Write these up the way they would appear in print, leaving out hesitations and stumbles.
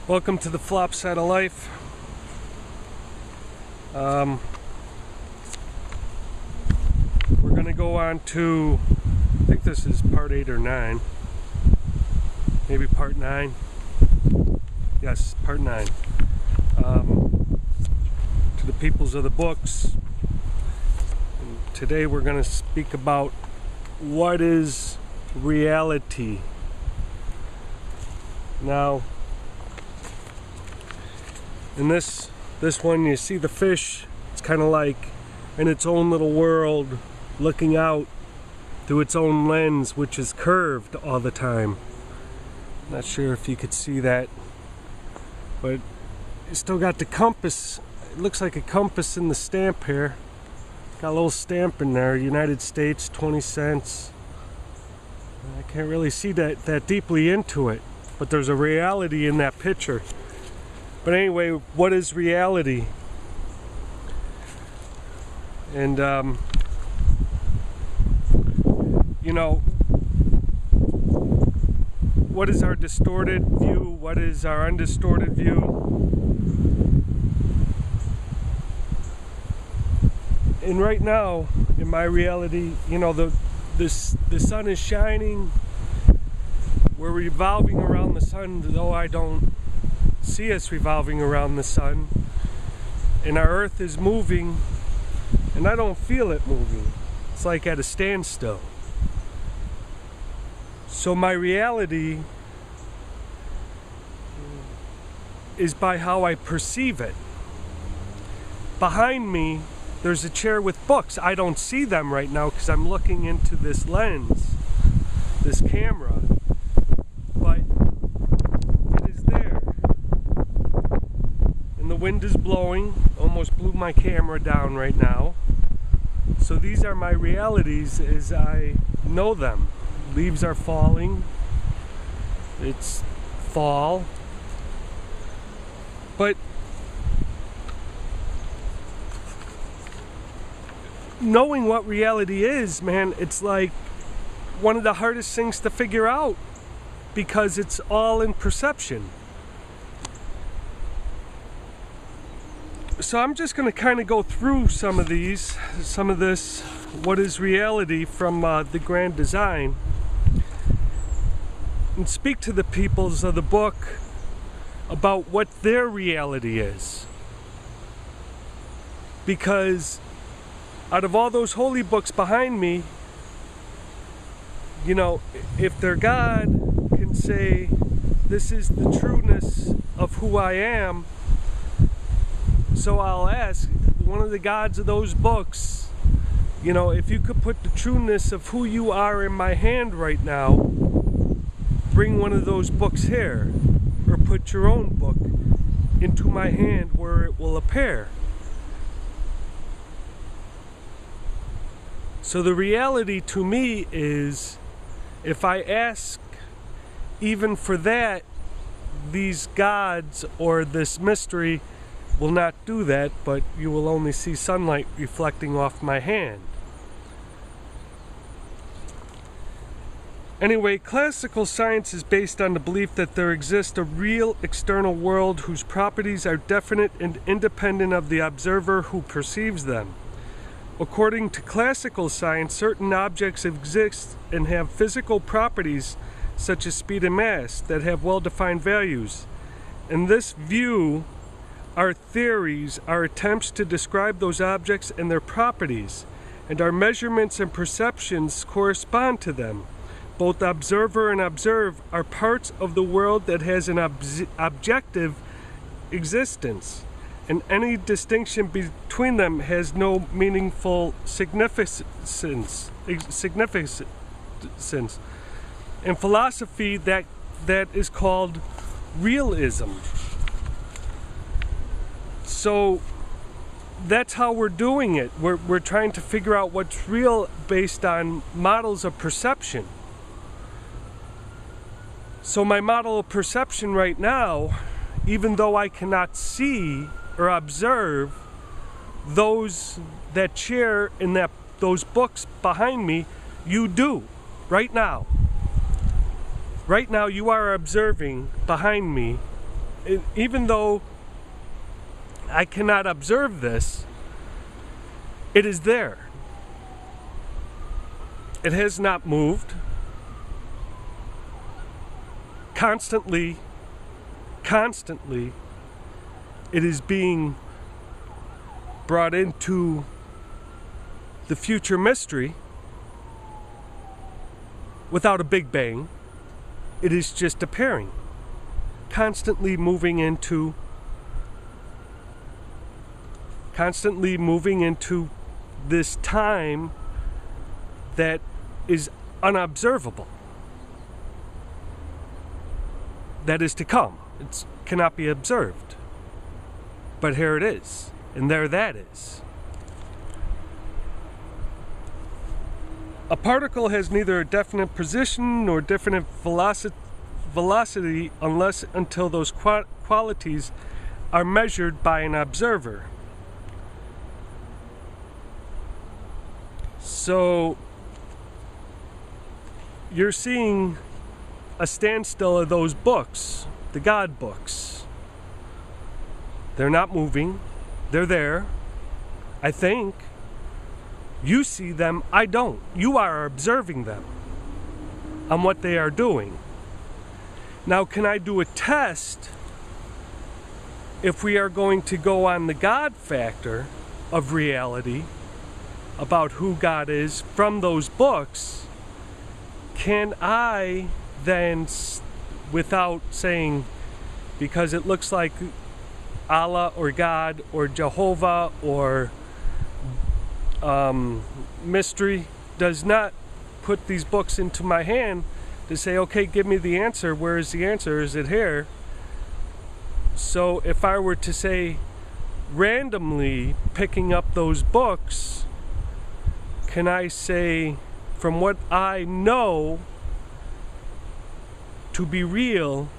Welcome to the flop side of life. We're going to go on to, I think this is part 8 or 9. Maybe part 9. Yes, part 9. To the peoples of the books. And today we're going to speak about what is reality. Now, in this one, you see the fish. It's kind of like in its own little world, looking out through its own lens, which is curved all the time. Not sure if you could see that, but you still got the compass. It looks like a compass in the stamp here. Got a little stamp in there, United States, 20 cents. I can't really see that deeply into it, but there's a reality in that picture. But anyway, what is reality? And you know, what is our distorted view? What is our undistorted view? And right now, in my reality, you know, the sun is shining. We're revolving around the sun, though I don't see us revolving around the sun. And our earth is moving, and I don't feel it moving. It's like at a standstill. So my reality is by how I perceive it. Behind me, there's a chair with books. I don't see them right now because I'm looking into this lens, this camera, but it is there. And the wind is blowing, almost blew my camera down right now. So these are my realities as I know them. Leaves are falling. It's fall. But knowing what reality is, man, it's like one of the hardest things to figure out because it's all in perception. So I'm just going to kind of go through some of this, what is reality from the grand design, and speak to the peoples of the book about what their reality is. Because out of all those holy books behind me, you know, if their God can say, this is the trueness of who I am, so I'll ask one of the gods of those books, you know, if you could put the trueness of who you are in my hand right now, bring one of those books here, or put your own book into my hand where it will appear. So the reality to me is, if I ask even for that, these gods or this mystery will not do that, but you will only see sunlight reflecting off my hand. Anyway, classical science is based on the belief that there exists a real external world whose properties are definite and independent of the observer who perceives them. According to classical science, certain objects exist and have physical properties such as speed and mass that have well-defined values. In this view, our theories are attempts to describe those objects and their properties, and our measurements and perceptions correspond to them. Both observer and observed are parts of the world that has an objective existence, and any distinction between them has no meaningful significance. In philosophy, that is called realism. So that's how we're doing it. We're trying to figure out what's real based on models of perception. So my model of perception right now, even though I cannot see or observe that chair and those books behind me, you do right now. Right now you are observing behind me even though I cannot observe this, it is there. It has not moved. Constantly, it is being brought into the future mystery without a big bang. It is just appearing, constantly moving into this time that is unobservable, that is to come. It cannot be observed, but here it is, and there that is. A particle has neither a definite position nor definite velocity until those qualities are measured by an observer. So you're seeing a standstill of those books, the God books. They're not moving. They're there, I think. You see them, I don't. You are observing them on what they are doing. Now, can I do a test if we are going to go on the God factor of reality about who God is from those books? Can I then, without saying, because it looks like Allah or God or Jehovah or mystery does not put these books into my hand to say, okay, give me the answer. Where is the answer? Is it here? So if I were to say randomly picking up those books, can I say from what I know to be real,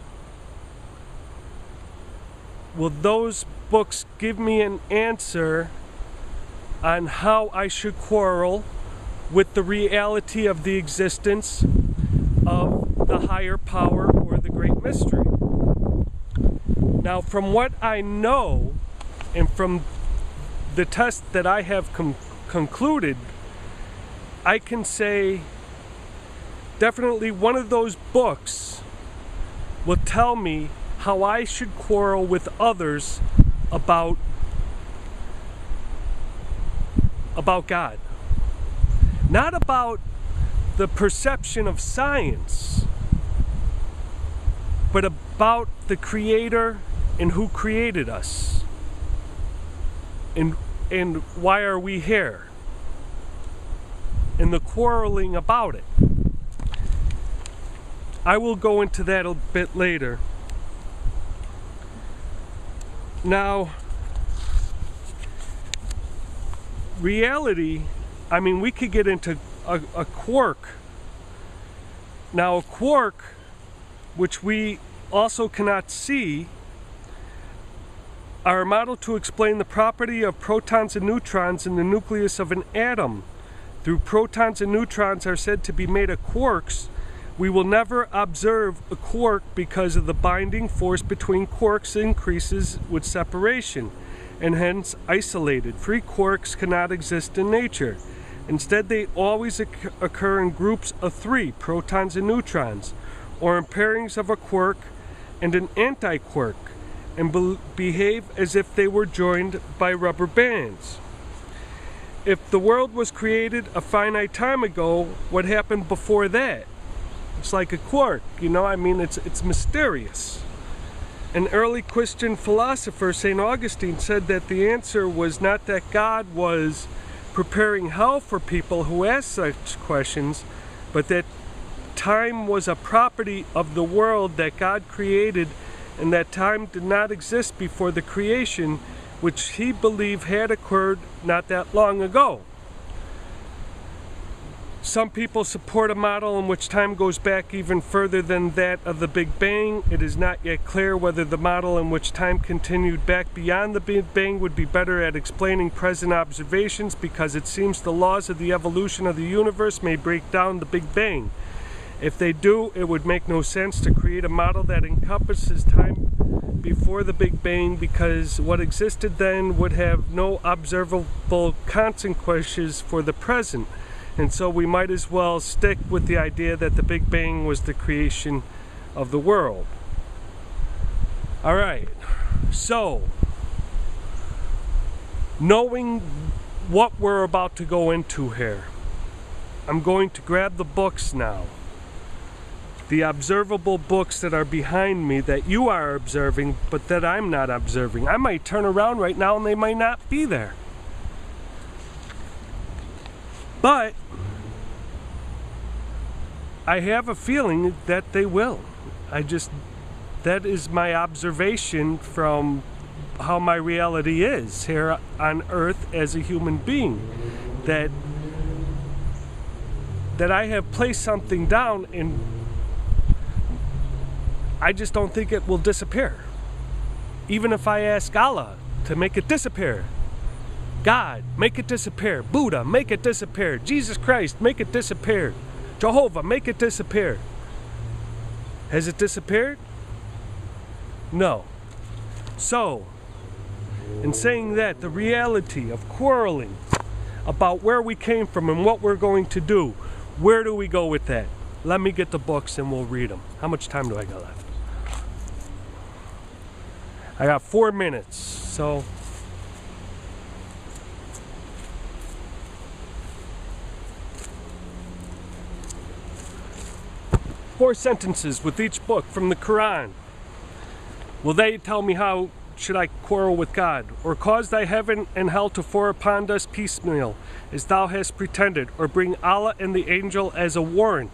will those books give me an answer on how I should quarrel with the reality of the existence of the higher power or the great mystery? Now, from what I know and from the test that I have concluded, I can say definitely one of those books will tell me how I should quarrel with others about God. Not about the perception of science, but about the Creator and who created us. And why are we here? And the quarreling about it. I will go into that a bit later. Now, reality, I mean, we could get into a quark. Now, a quark, which we also cannot see, are a model to explain the property of protons and neutrons in the nucleus of an atom. Through protons and neutrons are said to be made of quarks. We will never observe a quark because of the binding force between quarks increases with separation, and hence isolated. Free quarks cannot exist in nature. Instead, they always occur in groups of three, protons and neutrons, or in pairings of a quark and an anti-quark, and behave as if they were joined by rubber bands. If the world was created a finite time ago, what happened before that? It's like a quark, you know, I mean, it's mysterious. An early Christian philosopher, St. Augustine, said that the answer was not that God was preparing hell for people who asked such questions, but that time was a property of the world that God created, and that time did not exist before the creation, which he believed had occurred not that long ago. Some people support a model in which time goes back even further than that of the Big Bang. It is not yet clear whether the model in which time continued back beyond the Big Bang would be better at explaining present observations, because it seems the laws of the evolution of the universe may break down the Big Bang. If they do, it would make no sense to create a model that encompasses time before the Big Bang, because what existed then would have no observable consequences for the present. And so we might as well stick with the idea that the Big Bang was the creation of the world. Alright, so knowing what we're about to go into here, I'm going to grab the books now. The observable books that are behind me that you are observing, but that I'm not observing. I might turn around right now and they might not be there. But I have a feeling that they will. That is my observation from how my reality is here on Earth as a human being. That I have placed something down, and I just don't think it will disappear. Even if I ask Allah to make it disappear. God, make it disappear. Buddha, make it disappear. Jesus Christ, make it disappear. Jehovah, make it disappear. Has it disappeared? No. So, in saying that, the reality of quarreling about where we came from and what we're going to do, where do we go with that? Let me get the books and we'll read them. How much time do I got left? I got 4 minutes, so four sentences with each book from the Quran. Will they tell me how should I quarrel with God, or cause thy heaven and hell to fall upon us piecemeal, as thou hast pretended, or bring Allah and the angel as a warrant?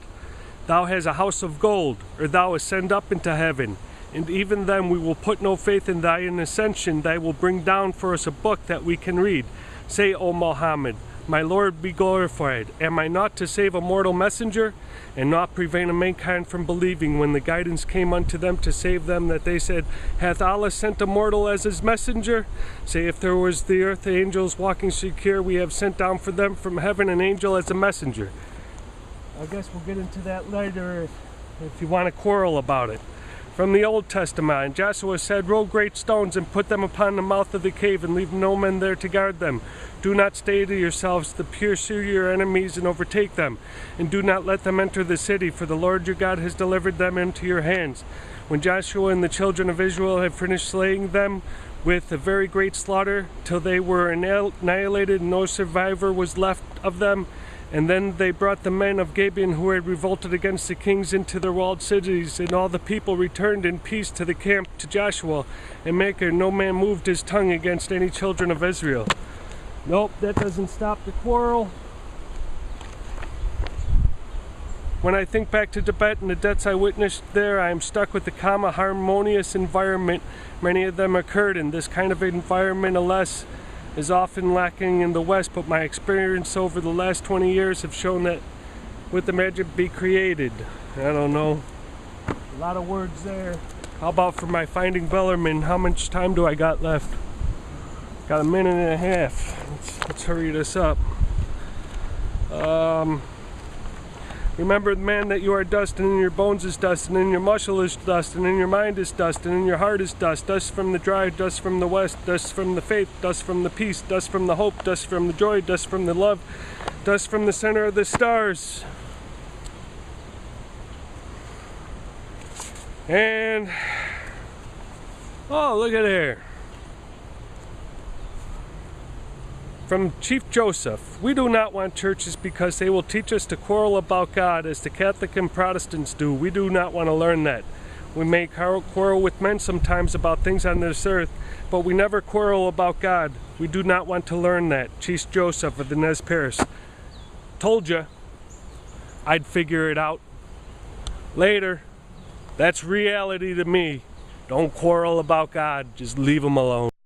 Thou hast a house of gold, or thou ascend up into heaven, and even then we will put no faith in thy ascension. Thy will bring down for us a book that we can read. Say, O Muhammad, my Lord be glorified. Am I not to save a mortal messenger, and not prevent a mankind from believing, when the guidance came unto them to save them, that they said, hath Allah sent a mortal as his messenger? Say, if there was the earth the angels walking secure, we have sent down for them from heaven an angel as a messenger. I guess we'll get into that later if you want to quarrel about it. From the Old Testament, Joshua said, roll great stones and put them upon the mouth of the cave, and leave no men there to guard them. Do not stay to yourselves, to pursue your enemies and overtake them, and do not let them enter the city, for the Lord your God has delivered them into your hands. When Joshua and the children of Israel had finished slaying them with a very great slaughter, till they were annihilated, and no survivor was left of them, and then they brought the men of Gibeon who had revolted against the kings into their walled cities, and all the people returned in peace to the camp to Joshua and Machir. No man moved his tongue against any children of Israel. Nope, that doesn't stop the quarrel. When I think back to Tibet and the deaths I witnessed there, I am struck with the calm, harmonious environment many of them occurred in. This kind of environment, alas, is often lacking in the West, but my experience over the last 20 years have shown that with the magic be created. I don't know. A lot of words there. How about for my Finding Bellarmine? How much time do I got left? Got a minute and a half. Let's hurry this up. Remember, man, that you are dust, and in your bones is dust, and in your muscle is dust, and in your mind is dust, and in your heart is dust. Dust from the dry, dust from the west, dust from the faith, dust from the peace, dust from the hope, dust from the joy, dust from the love, dust from the center of the stars. And, oh, look at there. From Chief Joseph, we do not want churches because they will teach us to quarrel about God as the Catholic and Protestants do. We do not want to learn that. We may quarrel with men sometimes about things on this earth, but we never quarrel about God. We do not want to learn that. Chief Joseph of the Nez Perce. Told you I'd figure it out. Later. That's reality to me. Don't quarrel about God. Just leave him alone.